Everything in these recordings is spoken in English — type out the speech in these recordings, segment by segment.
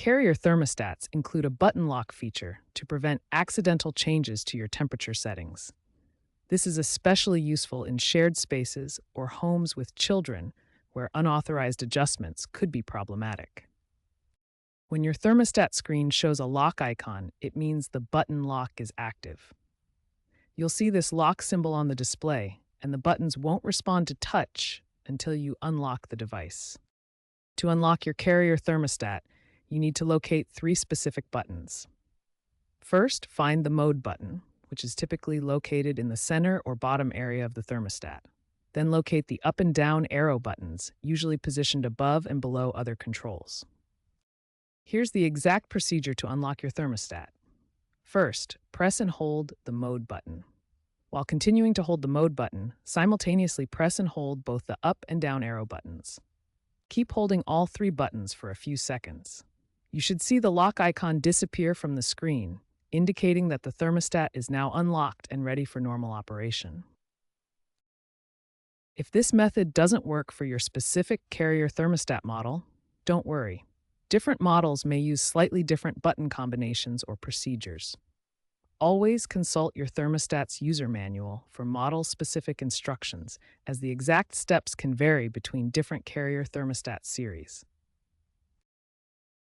Carrier thermostats include a button lock feature to prevent accidental changes to your temperature settings. This is especially useful in shared spaces or homes with children where unauthorized adjustments could be problematic. When your thermostat screen shows a lock icon, it means the button lock is active. You'll see this lock symbol on the display, and the buttons won't respond to touch until you unlock the device. To unlock your Carrier thermostat, you need to locate three specific buttons. First, find the mode button, which is typically located in the center or bottom area of the thermostat. Then locate the up and down arrow buttons, usually positioned above and below other controls. Here's the exact procedure to unlock your thermostat. First, press and hold the mode button. While continuing to hold the mode button, simultaneously press and hold both the up and down arrow buttons. Keep holding all three buttons for a few seconds. You should see the lock icon disappear from the screen, indicating that the thermostat is now unlocked and ready for normal operation. If this method doesn't work for your specific Carrier thermostat model, don't worry. Different models may use slightly different button combinations or procedures. Always consult your thermostat's user manual for model-specific instructions, as the exact steps can vary between different Carrier thermostat series.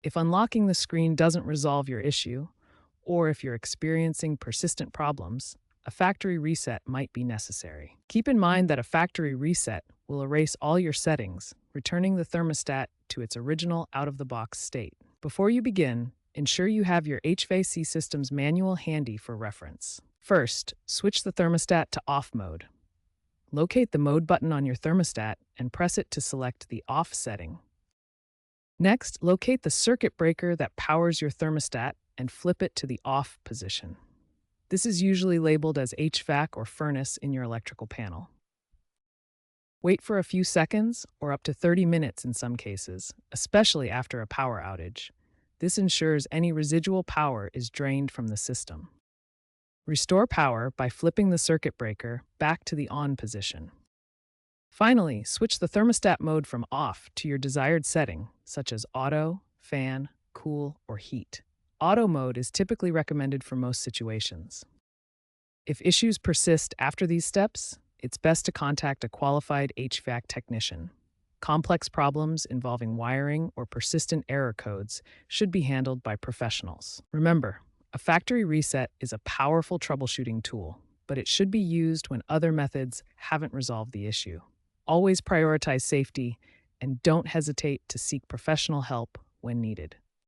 If unlocking the screen doesn't resolve your issue, or if you're experiencing persistent problems, a factory reset might be necessary. Keep in mind that a factory reset will erase all your settings, returning the thermostat to its original out-of-the-box state. Before you begin, ensure you have your HVAC system's manual handy for reference. First, switch the thermostat to off mode. Locate the mode button on your thermostat and press it to select the off setting. Next, locate the circuit breaker that powers your thermostat and flip it to the off position. This is usually labeled as HVAC or furnace in your electrical panel. Wait for a few seconds or up to 30 minutes in some cases, especially after a power outage. This ensures any residual power is drained from the system. Restore power by flipping the circuit breaker back to the on position. Finally, switch the thermostat mode from off to your desired setting, such as auto, fan, cool, or heat. Auto mode is typically recommended for most situations. If issues persist after these steps, it's best to contact a qualified HVAC technician. Complex problems involving wiring or persistent error codes should be handled by professionals. Remember, a factory reset is a powerful troubleshooting tool, but it should be used when other methods haven't resolved the issue. Always prioritize safety and don't hesitate to seek professional help when needed.